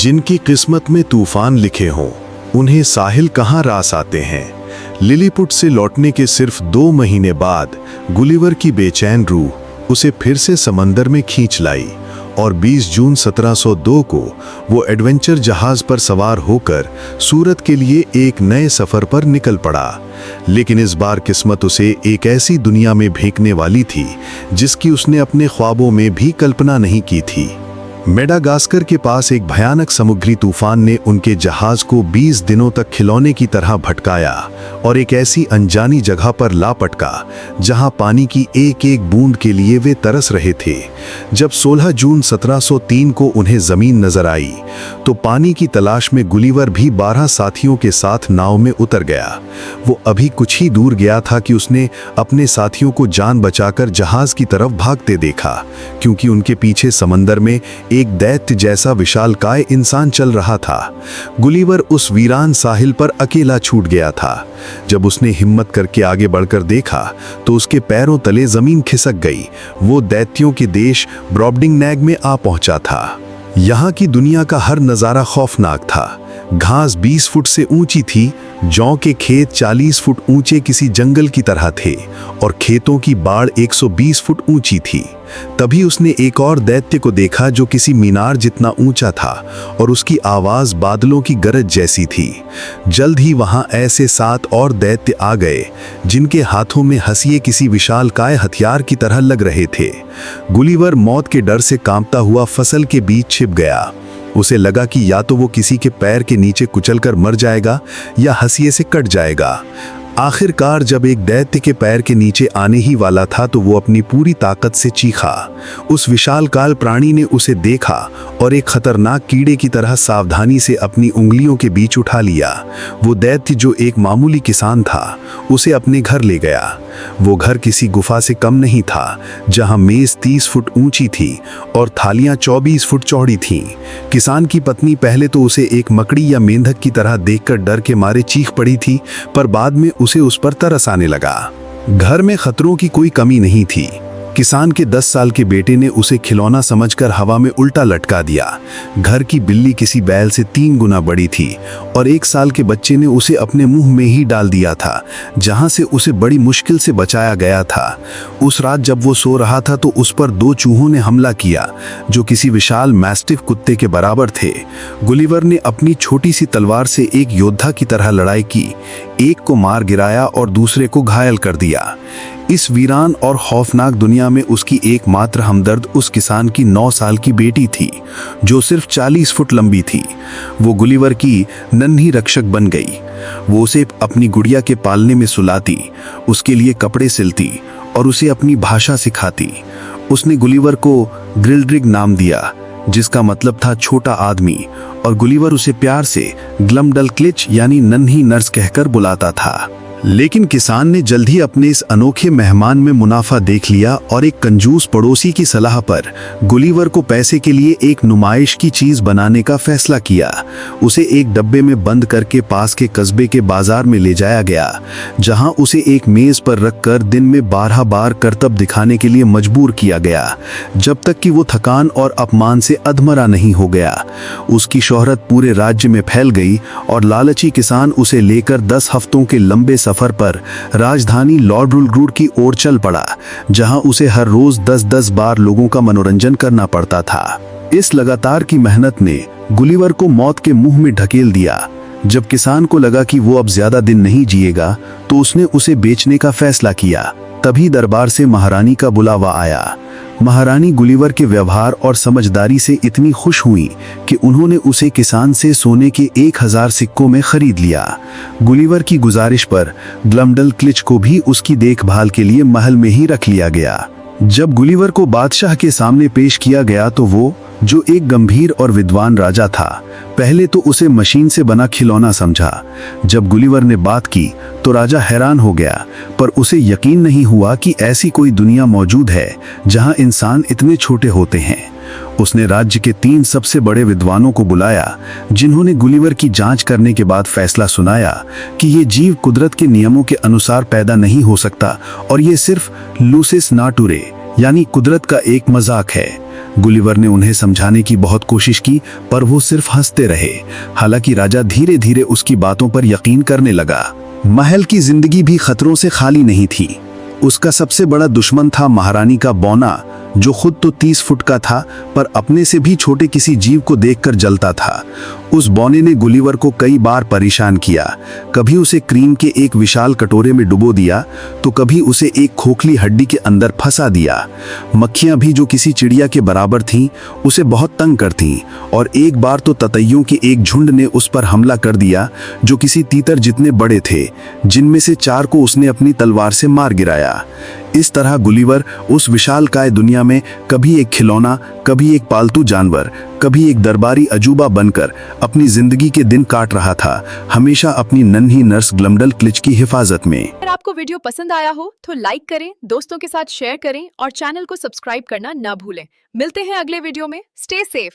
जिनकी किस्मत में तूफान लिखे हों, उन्हें साहिल कहाँ रास आते हैं। लिलीपुट से लौटने के सिर्फ 2 महीने बाद गुलिवर की बेचैन रूह उसे फिर से समंदर में खींच लाई और 20 जून 1702 को वो एडवेंचर जहाज पर सवार होकर सूरत के लिए एक नए सफर पर निकल पड़ा। लेकिन इस बार किस्मत उसे एक ऐसी दुनिया में भेंकने वाली थी जिसकी उसने अपने ख्वाबों में भी कल्पना नहीं की थी। मेडागास्कर के पास एक भयानक समुद्री तूफान ने उनके जहाज को 20 दिनों तक खिलौने की तरह भटकाया और एक ऐसी अनजानी जगह पर ला पटका जहां पानी की एक एक बूंद के लिए वे तरस रहे थे। जब 16 जून 1703 को उन्हें जमीन नजर आई तो पानी की तलाश में गुलिवर भी 12 साथियों के साथ नाव में उतर गया। वो अभी कुछ ही दूर गया था कि उसने अपने साथियों को जान बचाकर जहाज की तरफ भागते देखा, क्योंकि उनके पीछे समंदर में एक दैत्य जैसा विशालकाय इंसान चल रहा था। गुलिवर उस वीरान साहिल पर अकेला छूट गया था। जब उसने हिम्मत करके आगे बढ़कर देखा तो उसके पैरों तले जमीन खिसक गई। वो दैत्यों के देश ब्रॉबडिंगनैग में आ पहुंचा था। यहाँ की दुनिया का हर नजारा खौफनाक था। घास 20 फुट से ऊंची थी, जौ के खेत 40 फुट ऊंचे किसी जंगल की तरह थे और खेतों की बाड़ 120 फुट ऊंची थी। तभी उसने एक और दैत्य को देखा जो किसी मीनार जितना ऊंचा था और उसकी आवाज बादलों की गरज जैसी थी। जल्द ही वहां ऐसे 7 और दैत्य आ गए जिनके हाथों में हंसिए किसी विशालकाय हथियार की तरह लग रहे थे। गुलिवर मौत के डर से कांपता हुआ फसल के बीच छिप गया। उसे लगा कि या तो वो किसी के पैर के नीचे कुचलकर मर जाएगा या हंसिए से कट जाएगा। आखिरकार जब एक दैत्य के पैर के नीचे आने ही वाला था तो वो अपनी पूरी ताकत से चीखा। उस विशालकाय प्राणी ने उसे देखा और एक खतरनाक कीड़े की तरह सावधानी से अपनी उंगलियों के बीच उठा लिया। वो दैत्य जो एक मामूली किसान था, उसे अपने घर ले गया। वो घर किसी गुफा से कम नहीं था, जहां मेज 30 फुट ऊंची थी और थालियां 24 फुट चौड़ी थीं। किसान की पत्नी पहले तो उसे एक मकड़ी या मेंढक की तरह देखकर डर के मारे चीख पड़ी थी, पर बाद में उसे उस पर तरस आने लगा। घर में खतरों की कोई कमी नहीं थी। किसान के 10 साल के बेटे ने उसे खिलौना समझकर हवा में उल्टा लटका दिया। घर की बिल्ली किसी बैल से 3 गुना बड़ी थी और 1 साल के बच्चे ने उसे अपने मुंह में ही डाल दिया था, जहां से उसे बड़ी मुश्किल से बचाया गया था। उस रात जब वो सो रहा था तो उस पर 2 चूहों ने हमला किया जो किसी विशाल मैस्टिफ कुत्ते के बराबर थे। गुलिवर ने अपनी छोटी सी तलवार से एक योद्धा की तरह लड़ाई की, एक को मार गिराया और दूसरे को घायल कर दिया। इस वीरान और खौफनाक दुनिया में उसकी एकमात्र हमदर्द उस किसान की 9 साल की बेटी थी, जो सिर्फ 40 फुट लंबी थी। वो गुलिवर की नन्ही रक्षक बन गई। वो उसे अपनी गुड़िया के पालने में सुलाती, उसके लिए कपड़े सिलती और उसे अपनी भाषा सिखाती। उसने गुलिवर को ग्रिल्ड्रिग नाम दिया, जिसका मतलब था छोटा आदमी, और गुलिवर उसे प्यार से ग्लमडलक्लिच यानी नन्ही नर्स कहकर बुलाता था। लेकिन किसान ने जल्द ही अपने इस अनोखे मेहमान में मुनाफा देख लिया और एक कंजूस पड़ोसी की सलाह पर गुलिवर को पैसे के लिए एक नुमाइश की चीज बनाने का फैसला किया। उसे एक डब्बे में बंद करके पास के कस्बे के बाजार में ले जाया गया, जहां उसे एक मेज पर रखकर दिन में 12 बार करतब दिखाने के लिए मजबूर किया गया, जब तक कि वो थकान और अपमान से अधमरा नहीं हो गया। उसकी शोहरत पूरे राज्य में फैल गई और लालची किसान उसे लेकर 10 हफ्तों के लंबे सफर पर राजधानी लॉर्डरुलग्रूड की ओर चल पड़ा, जहां उसे हर रोज 10-10 बार लोगों का मनोरंजन करना पड़ता था। इस लगातार की मेहनत ने गुलिवर को मौत के मुंह में ढकेल दिया। जब किसान को लगा कि वो अब ज्यादा दिन नहीं जिएगा तो उसने उसे बेचने का फैसला किया। तभी दरबार से महारानी का बुलावा आया। महारानी गुलिवर के व्यवहार और समझदारी से इतनी खुश हुई कि उन्होंने उसे किसान से सोने के 1000 सिक्कों में खरीद लिया। गुलिवर की गुजारिश पर ग्लमडलक्लिच को भी उसकी देखभाल के लिए महल में ही रख लिया गया। जब गुलिवर को बादशाह के सामने पेश किया गया तो वो, जो एक गंभीर और विद्वान राजा था, पहले तो उसे मशीन से बना खिलौना समझा। जब गुलिवर ने बात की तो राजा हैरान हो गया, पर उसे यकीन नहीं हुआ कि ऐसी कोई दुनिया मौजूद है जहां इंसान इतने छोटे होते हैं। उसने राज्य के 3 सबसे बड़े विद्वानों को बुलाया, जिन्होंने गुलिवर की जांच करने के बाद फैसला सुनाया कि ये जीव कुदरत के नियमों के अनुसार पैदा नहीं हो सकता और ये सिर्फ लूसिस नाटुरे यानी कुदरत का एक मजाक है। गुलिवर ने उन्हें समझाने की बहुत कोशिश की, पर वो सिर्फ हंसते रहे। हालांकि राजा धीरे धीरे उसकी बातों पर यकीन करने लगा। महल की जिंदगी भी खतरों से खाली नहीं थी। उसका सबसे बड़ा दुश्मन था महारानी का बौना, जो खुद तो 30 फुट का था, पर अपने से भी छोटे किसी जीव को देखकर जलता था। उस बौने ने गुलिवर को कई बार परेशान किया। कभी उसे क्रीम के एक विशाल कटोरे में डुबो दिया, तो कभी उसे एक खोखली हड्डी के अंदर फंसा दिया। मक्खियां भी, जो किसी चिड़िया के बराबर थीं, उसे बहुत तंग करतीं, और एक बार तो ततैयों के एक झुंड ने उस पर हमला कर दिया, जो किसी तीतर जितने बड़े थे, जिनमें से 4 को उसने अपनी तलवार से मार गिराया। इस तरह गुलिवर उस विशालकाय दुनिया में कभी एक खिलौना, कभी एक पालतू जानवर, कभी एक दरबारी अजूबा बनकर अपनी जिंदगी के दिन काट रहा था, हमेशा अपनी नन्ही नर्स ग्लमडल क्लिच की हिफाजत में। अगर आपको वीडियो पसंद आया हो तो लाइक करें, दोस्तों के साथ शेयर करें और चैनल को सब्सक्राइब करना ना भूलें। मिलते हैं अगले वीडियो में। Stay safe.